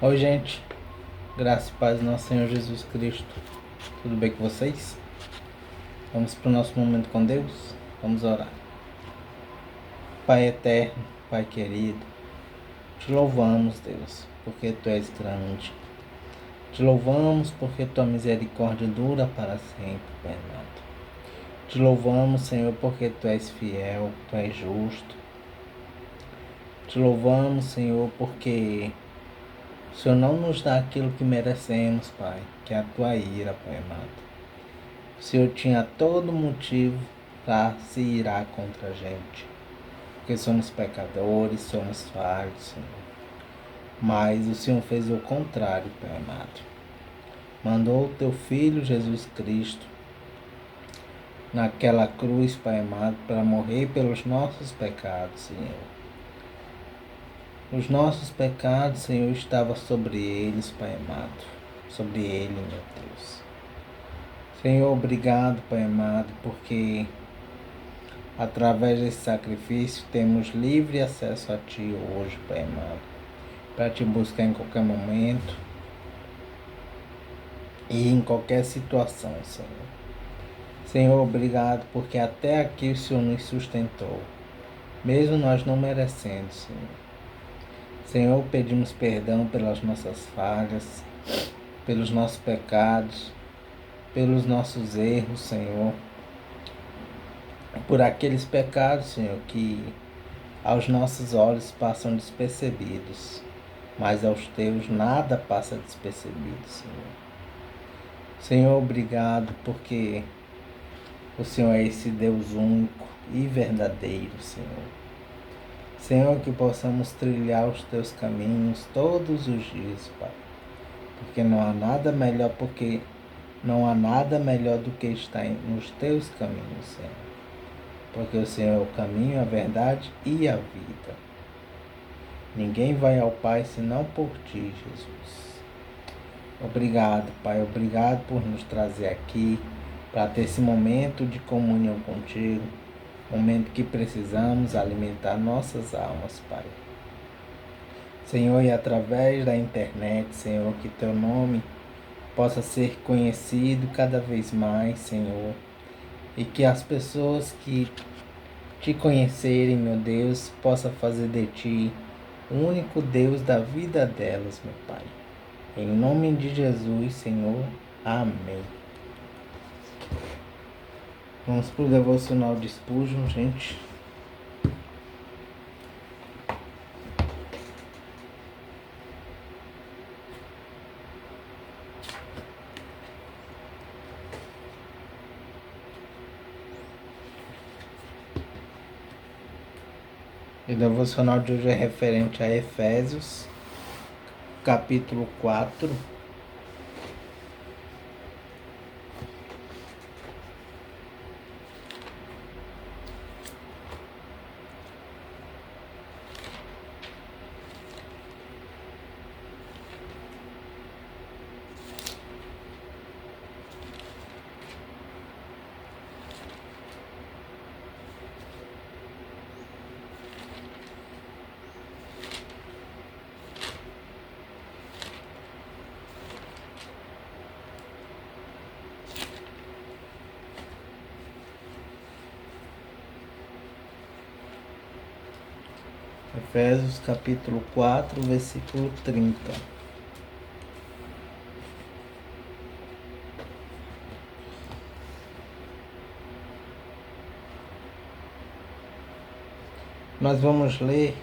Oi, gente. Graça e paz do nosso Senhor Jesus Cristo. Tudo bem com vocês? Vamos para o nosso momento com Deus? Vamos orar. Pai eterno, Pai querido, te louvamos, Deus, porque Tu és grande. Te louvamos porque Tua misericórdia dura para sempre, Pai amado. Te louvamos, Senhor, porque Tu és fiel, Tu és justo. Te louvamos, Senhor, porque o Senhor não nos dá aquilo que merecemos, Pai, que é a Tua ira, Pai amado. O Senhor tinha todo motivo para se irar contra a gente, porque somos pecadores, somos falhos, Senhor. Mas o Senhor fez o contrário, Pai amado. Mandou o Teu Filho Jesus Cristo naquela cruz, Pai amado, para morrer pelos nossos pecados, Senhor. Os nossos pecados, Senhor, estavam sobre eles, Pai amado. Sobre ele, meu Deus. Senhor, obrigado, Pai amado, porque através desse sacrifício temos livre acesso a Ti hoje, Pai amado, para Te buscar em qualquer momento e em qualquer situação, Senhor. Senhor, obrigado porque até aqui o Senhor nos sustentou, mesmo nós não merecendo, Senhor. Senhor, pedimos perdão pelas nossas falhas, pelos nossos pecados, pelos nossos erros, Senhor. Por aqueles pecados, Senhor, que aos nossos olhos passam despercebidos, mas aos Teus nada passa despercebido, Senhor. Senhor, obrigado porque o Senhor é esse Deus único e verdadeiro, Senhor. Senhor, que possamos trilhar os Teus caminhos todos os dias, Pai, porque não há nada melhor do que estar nos Teus caminhos, Senhor. Porque o Senhor é o caminho, a verdade e a vida. Ninguém vai ao Pai senão por Ti, Jesus. Obrigado, Pai. Obrigado por nos trazer aqui para ter esse momento de comunhão contigo. Momento que precisamos alimentar nossas almas, Pai. Senhor, e através da internet, Senhor, que Teu nome possa ser conhecido cada vez mais, Senhor. E que as pessoas que Te conhecerem, meu Deus, possa fazer de Ti o único Deus da vida delas, meu Pai. Em nome de Jesus, Senhor. Amém. Vamos para o devocional de Spurgeon, gente. O devocional de hoje é referente a Efésios, capítulo 4. Efésios capítulo 4, versículo 30. Nós vamos ler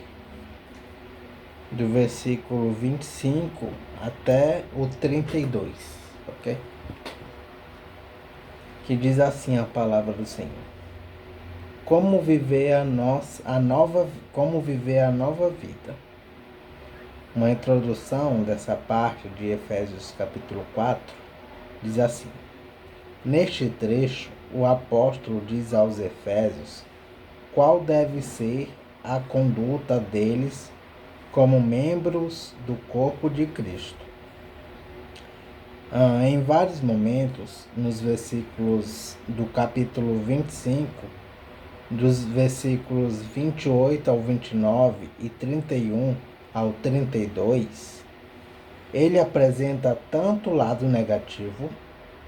do versículo 25 até o 32, ok? Que diz assim a palavra do Senhor. Como viver a nova vida. Uma introdução dessa parte de Efésios capítulo 4 diz assim: neste trecho, o apóstolo diz aos Efésios qual deve ser a conduta deles como membros do corpo de Cristo. Em vários momentos, nos versículos do capítulo 25, dos versículos 28 ao 29 e 31 ao 32, Ele apresenta tanto o lado negativo,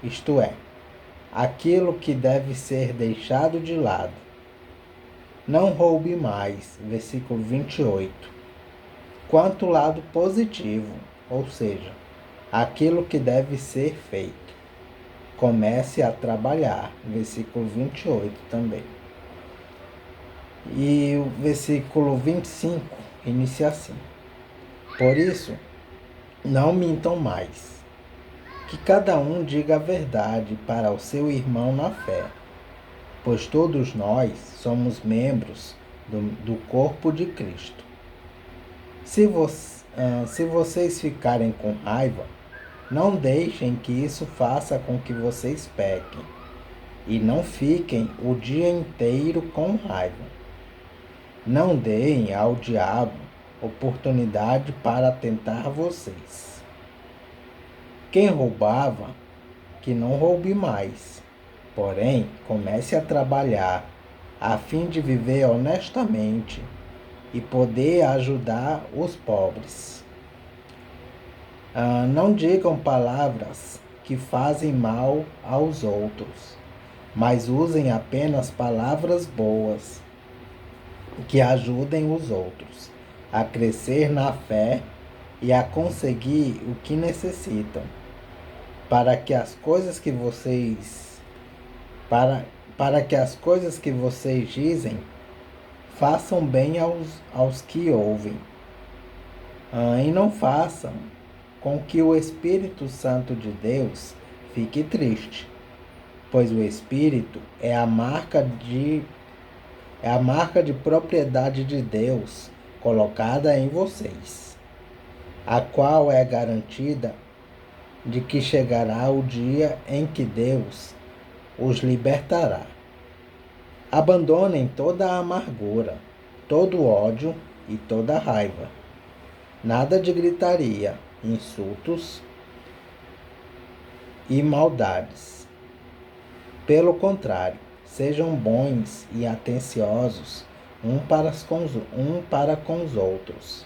isto é, aquilo que deve ser deixado de lado. Não roube mais, versículo 28. Quanto o lado positivo, ou seja, aquilo que deve ser feito. Comece a trabalhar, versículo 28 também. E o versículo 25 inicia assim: Por isso, não mintam mais, que cada um diga a verdade para o seu irmão na fé, pois todos nós somos membros do corpo de Cristo. Se vocês ficarem com raiva, não deixem que isso faça com que vocês pequem, e não fiquem o dia inteiro com raiva. Não deem ao diabo oportunidade para tentar vocês. Quem roubava, que não roube mais, porém comece a trabalhar a fim de viver honestamente e poder ajudar os pobres. Não digam palavras que fazem mal aos outros, mas usem apenas palavras boas que ajudem os outros a crescer na fé e a conseguir o que necessitam, para que as coisas que vocês dizem façam bem aos que ouvem. E não façam com que o Espírito Santo de Deus fique triste, pois o Espírito é a marca de propriedade de Deus colocada em vocês, a qual é garantida de que chegará o dia em que Deus os libertará. Abandonem toda a amargura, todo ódio e toda raiva. Nada de gritaria, insultos e maldades. Pelo contrário, sejam bons e atenciosos um para com os outros.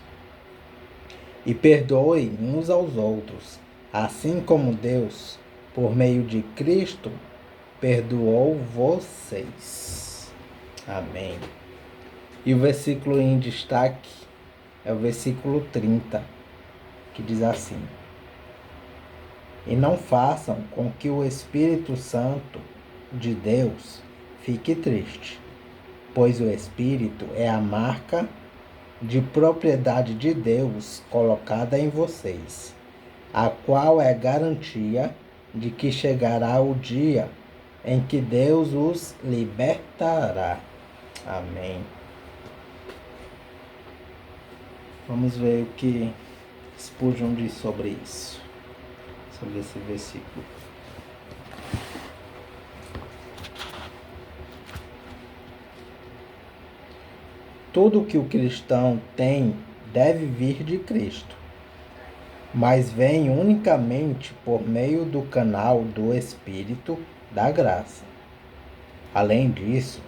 E perdoem uns aos outros, assim como Deus, por meio de Cristo, perdoou vocês. Amém. E o versículo em destaque é o versículo 30, que diz assim: E não façam com que o Espírito Santo de Deus fique triste, pois o Espírito é a marca de propriedade de Deus colocada em vocês, a qual é garantia de que chegará o dia em que Deus os libertará. Amém. Vamos ver o que Spurgeon diz sobre isso, sobre esse versículo. Tudo que o cristão tem deve vir de Cristo, mas vem unicamente por meio do canal do Espírito da graça. Além disso,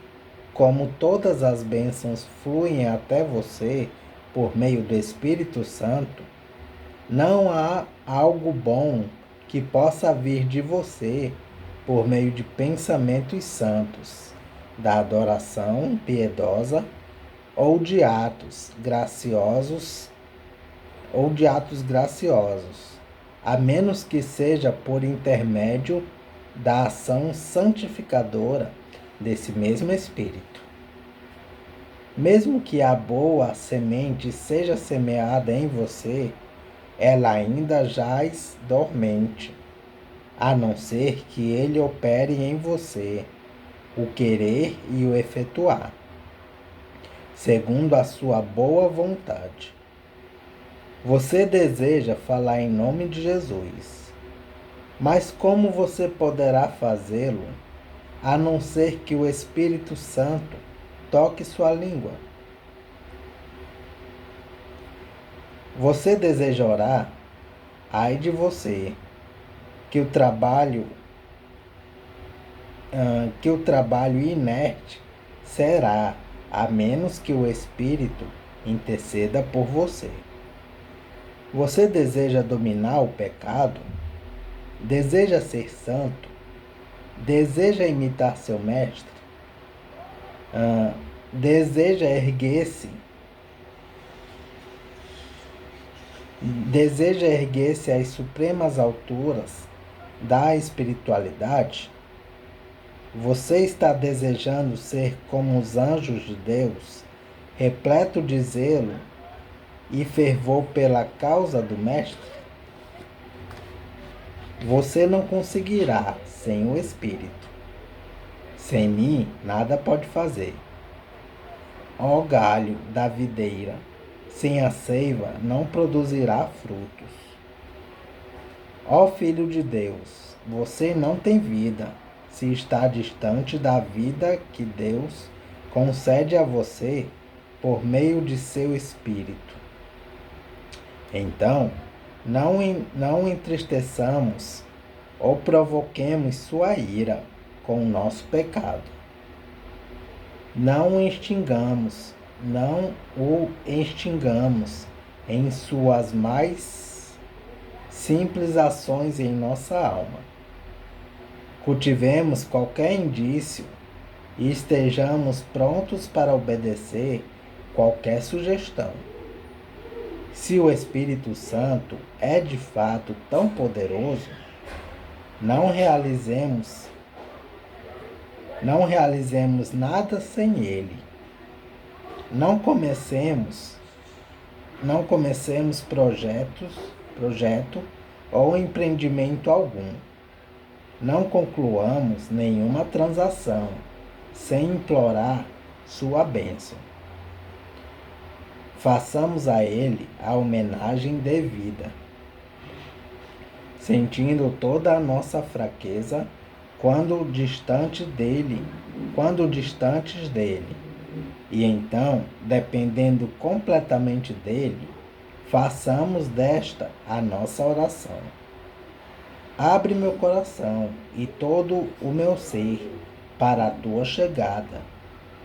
como todas as bênçãos fluem até você por meio do Espírito Santo, não há algo bom que possa vir de você por meio de pensamentos santos, da adoração piedosa ou de atos graciosos, a menos que seja por intermédio da ação santificadora desse mesmo Espírito. Mesmo que a boa semente seja semeada em você, ela ainda jaz dormente, a não ser que ele opere em você o querer e o efetuar, segundo a sua boa vontade. Você deseja falar em nome de Jesus, mas como você poderá fazê-lo, a não ser que o Espírito Santo toque sua língua? Você deseja orar? Ai de você, que o trabalho inerte será, a menos que o Espírito interceda por você. Você deseja dominar o pecado? Deseja ser santo? Deseja imitar seu mestre? Deseja erguer-se? Deseja erguer-se às supremas alturas da espiritualidade? Você está desejando ser como os anjos de Deus, repleto de zelo e fervor pela causa do Mestre? Você não conseguirá sem o Espírito. Sem mim, nada pode fazer. Ó galho da videira, sem a seiva não produzirá frutos. Ó Filho de Deus, você não tem vida, se está distante da vida que Deus concede a você por meio de seu Espírito. Então, não entristeçamos ou provoquemos sua ira com o nosso pecado. Não o extingamos em suas mais simples ações em nossa alma. Cultivemos qualquer indício e estejamos prontos para obedecer qualquer sugestão. Se o Espírito Santo é de fato tão poderoso, não realizemos nada sem ele. Não comecemos projeto ou empreendimento algum. Não concluamos nenhuma transação sem implorar sua bênção. Façamos a ele a homenagem devida, sentindo toda a nossa fraqueza quando distantes dele, e então, dependendo completamente dele, façamos desta a nossa oração. Abre meu coração e todo o meu ser para a tua chegada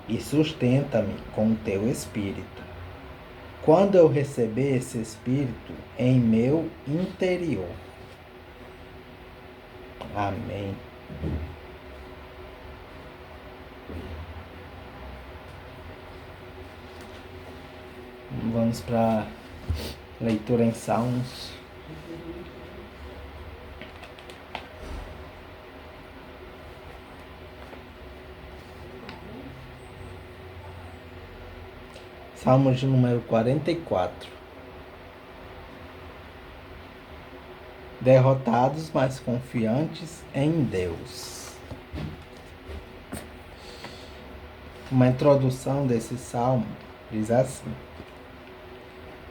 e sustenta-me com o teu Espírito. Quando eu receber esse Espírito em meu interior. Amém. Vamos para leitura em Salmos. Salmos de número 44. Derrotados, mas confiantes em Deus. Uma introdução desse salmo diz assim: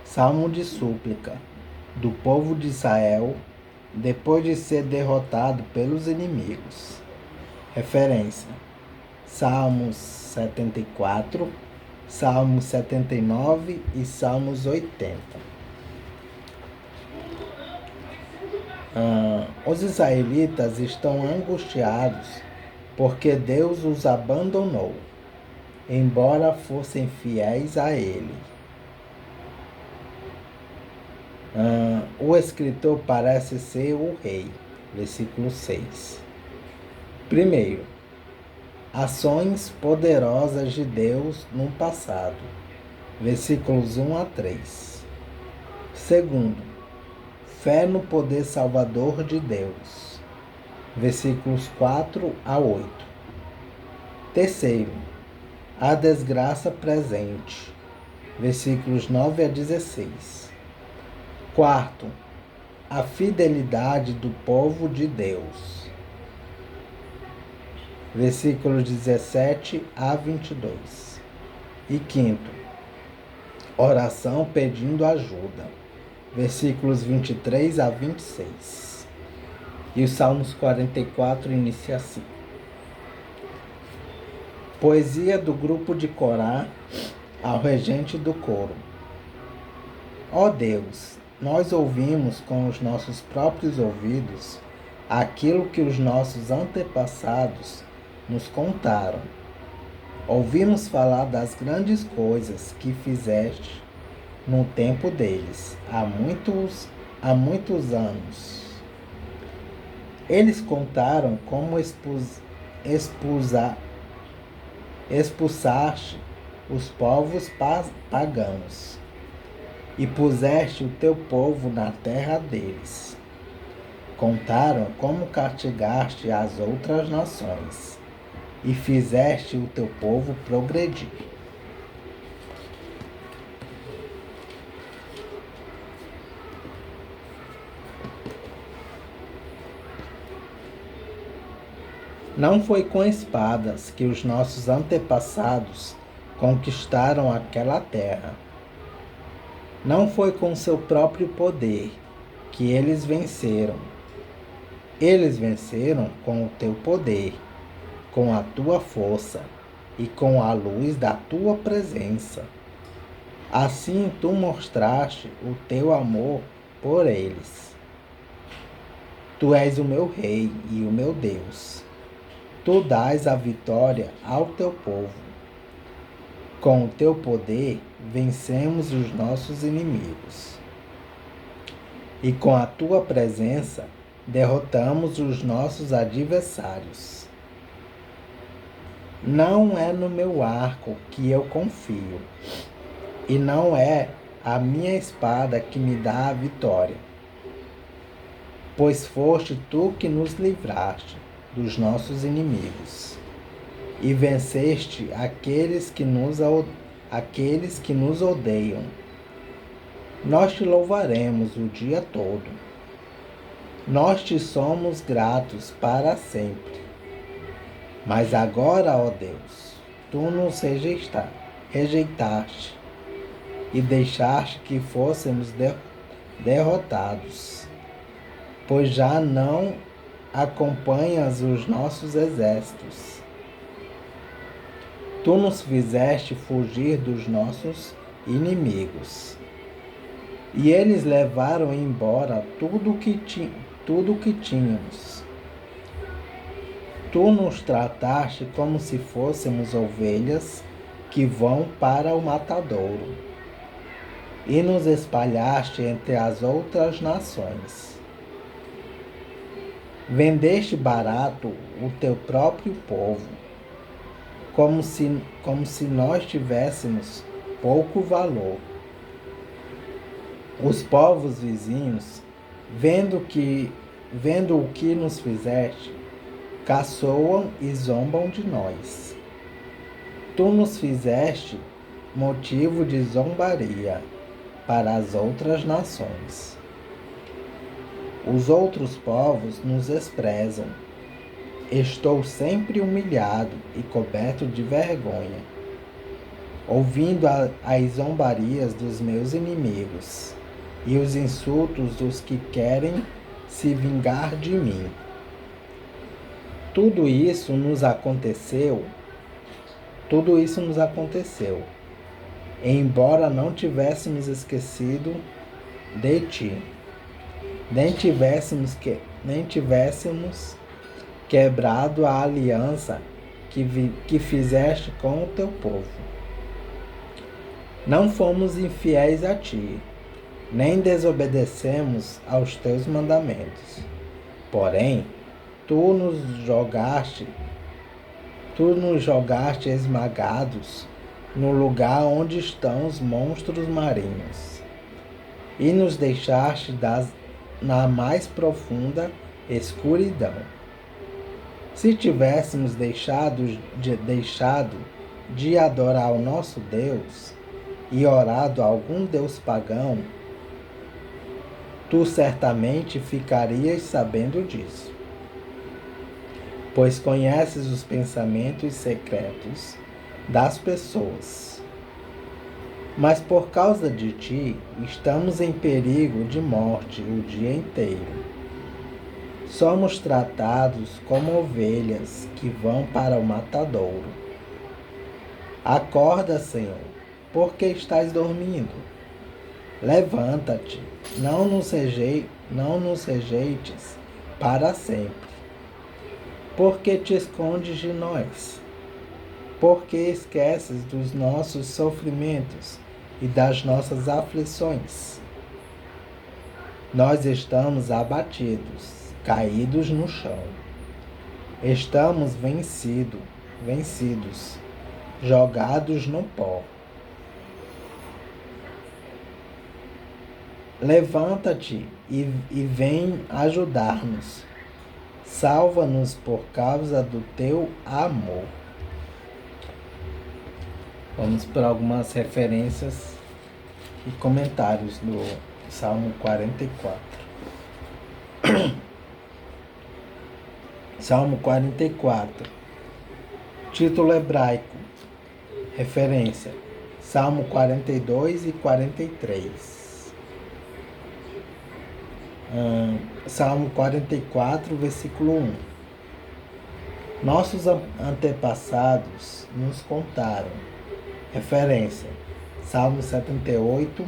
Salmo de súplica do povo de Israel depois de ser derrotado pelos inimigos. Referência: Salmos 74, Salmos 79 e Salmos 80. Os israelitas estão angustiados porque Deus os abandonou, embora fossem fiéis a Ele. O escritor parece ser o rei. Versículo 6. Primeiro, ações poderosas de Deus no passado. Versículos 1 a 3. Segundo, fé no poder salvador de Deus. Versículos 4 a 8. Terceiro, a desgraça presente. Versículos 9 a 16. Quarto, a fidelidade do povo de Deus. Versículos 17 a 22. E quinto, oração pedindo ajuda. Versículos 23 a 26. E o Salmos 44 inicia assim: Poesia do grupo de Corá ao regente do coro. Ó Deus, nós ouvimos com os nossos próprios ouvidos aquilo que os nossos antepassados nos contaram. Ouvimos falar das grandes coisas que fizeste no tempo deles, há muitos anos. Eles contaram como expulsaste os povos pagãos e puseste o teu povo na terra deles. Contaram como castigaste as outras nações e fizeste o teu povo progredir. Não foi com espadas que os nossos antepassados conquistaram aquela terra. Não foi com seu próprio poder que eles venceram. Eles venceram com o teu poder, com a tua força e com a luz da tua presença. Assim tu mostraste o teu amor por eles. Tu és o meu rei e o meu Deus. Tu dás a vitória ao teu povo. Com o teu poder vencemos os nossos inimigos. E com a tua presença derrotamos os nossos adversários. Não é no meu arco que eu confio, e não é a minha espada que me dá a vitória. Pois foste tu que nos livraste dos nossos inimigos e venceste aqueles que nos odeiam. Nós te louvaremos o dia todo. Nós te somos gratos para sempre. Mas agora, ó Deus, tu nos rejeitaste e deixaste que fôssemos derrotados, pois já não acompanhas os nossos exércitos. Tu nos fizeste fugir dos nossos inimigos, e eles levaram embora tudo o que tínhamos. Tu nos trataste como se fôssemos ovelhas que vão para o matadouro, e nos espalhaste entre as outras nações. Vendeste barato o teu próprio povo, como se nós tivéssemos pouco valor. Os povos vizinhos, vendo o que nos fizeste, caçoam e zombam de nós. Tu nos fizeste motivo de zombaria para as outras nações. Os outros povos nos desprezam. Estou sempre humilhado e coberto de vergonha, ouvindo as zombarias dos meus inimigos e os insultos dos que querem se vingar de mim. Tudo isso nos aconteceu, embora não tivéssemos esquecido de ti, nem tivéssemos quebrado a aliança que fizeste com o teu povo. Não fomos infiéis a ti, nem desobedecemos aos teus mandamentos. Porém, tu nos jogaste esmagados no lugar onde estão os monstros marinhos, e nos deixaste na mais profunda escuridão. Se tivéssemos deixado de adorar o nosso Deus e orado a algum Deus pagão, tu certamente ficarias sabendo disso, pois conheces os pensamentos secretos das pessoas. Mas por causa de ti, estamos em perigo de morte o dia inteiro. Somos tratados como ovelhas que vão para o matadouro. Acorda, Senhor, porque estás dormindo. Levanta-te, não nos rejeites para sempre. Por que te escondes de nós? Por que esqueces dos nossos sofrimentos e das nossas aflições. Nós estamos abatidos, caídos no chão. Estamos vencidos, jogados no pó. Levanta-te e vem ajudar-nos. Salva-nos por causa do teu amor. Vamos para algumas referências e comentários do Salmo 44. Salmo 44. Título hebraico. Referência: Salmo 42 e 43. Salmo 44, versículo 1. Nossos antepassados nos contaram. Referência: Salmo 78,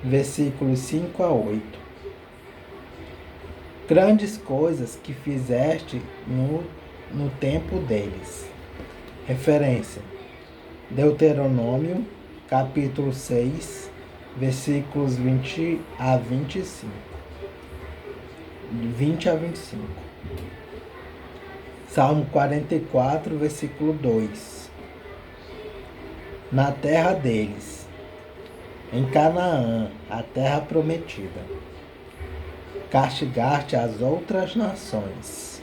versículos 5 a 8. Grandes coisas que fizeste no tempo deles. Referência: Deuteronômio, capítulo 6, versículos 20 a 25. Salmo 44, versículo 2. Na terra deles, em Canaã, a terra prometida, castigaste as outras nações.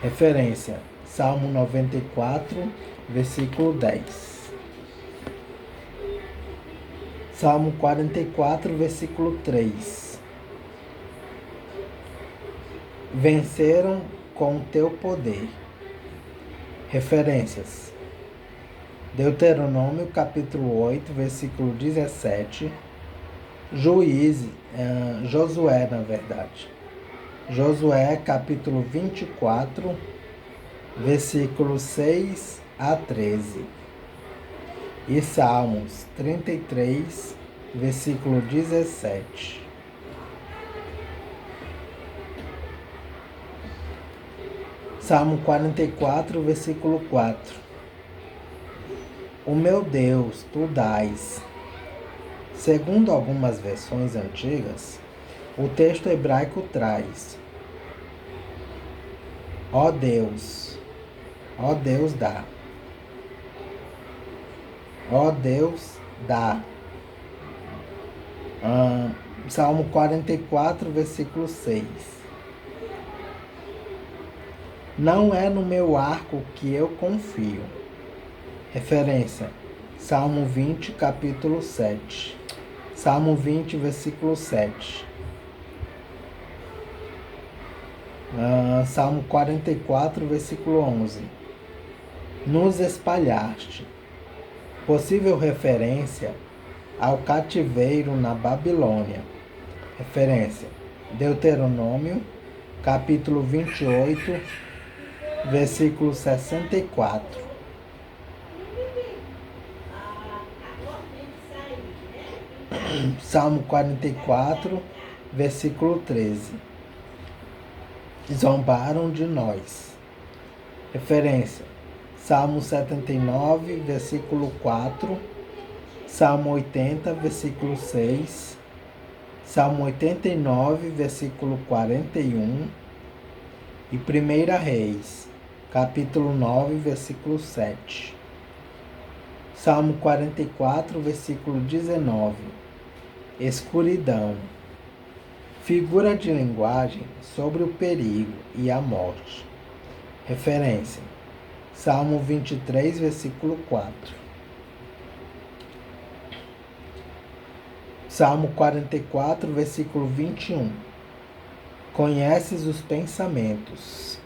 Referência: Salmo 94, versículo 10. Salmo 44, versículo 3. Venceram com o teu poder. Referências: Deuteronômio capítulo 8, versículo 17. Josué, na verdade. Josué capítulo 24, versículos 6 a 13. E Salmos 33, versículo 17. Salmo 44, versículo 4. O meu Deus, tu dás. Segundo algumas versões antigas, o texto hebraico traz: ó Deus dá. Ó Deus dá. Salmo 44, versículo 6. Não é no meu arco que eu confio. Referência: Salmo 20, capítulo 7. Salmo 20, versículo 7. Salmo 44, versículo 11. Nos espalhaste. Possível referência ao cativeiro na Babilônia. Referência: Deuteronômio, capítulo 28, versículo 64. Salmo 44, versículo 13. Zombaram de nós. Referência: Salmo 79, versículo 4. Salmo 80, versículo 6. Salmo 89, versículo 41. E 1 Reis, capítulo 9, versículo 7. Salmo 44, versículo 19. Escuridão. Figura de linguagem sobre o perigo e a morte. Referência: Salmo 23, versículo 4. Salmo 44, versículo 21. Conheces os pensamentos.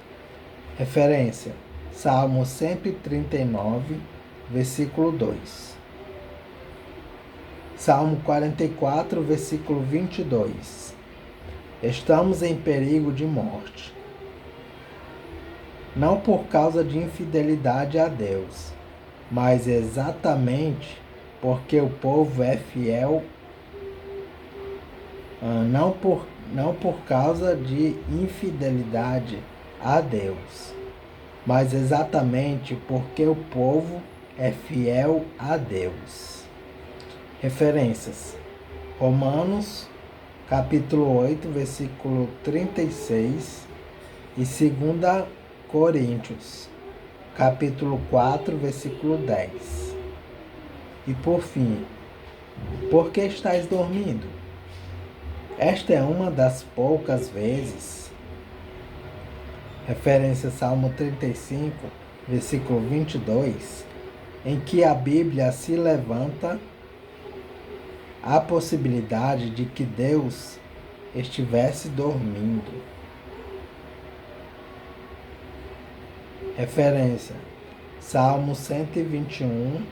Referência: Salmo 139, versículo 2. Salmo 44, versículo 22. Estamos em perigo de morte. Não por causa de infidelidade a Deus, mas exatamente porque o povo é fiel. Não por causa de infidelidade a Deus, mas exatamente porque o povo é fiel a Deus. Referências: Romanos, capítulo 8, versículo 36 e 2 Coríntios, capítulo 4, versículo 10. E por fim, por que estás dormindo? Esta é uma das poucas vezes. Referência Salmo 35, versículo 22, em que a Bíblia se levanta a possibilidade de que Deus estivesse dormindo. Referência: Salmo 121,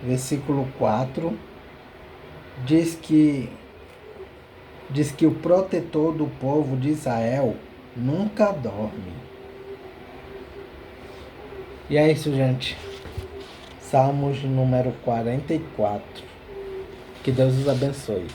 versículo 4, diz que o protetor do povo de Israel nunca dorme. E é isso, gente. Salmos número 44. Que Deus os abençoe.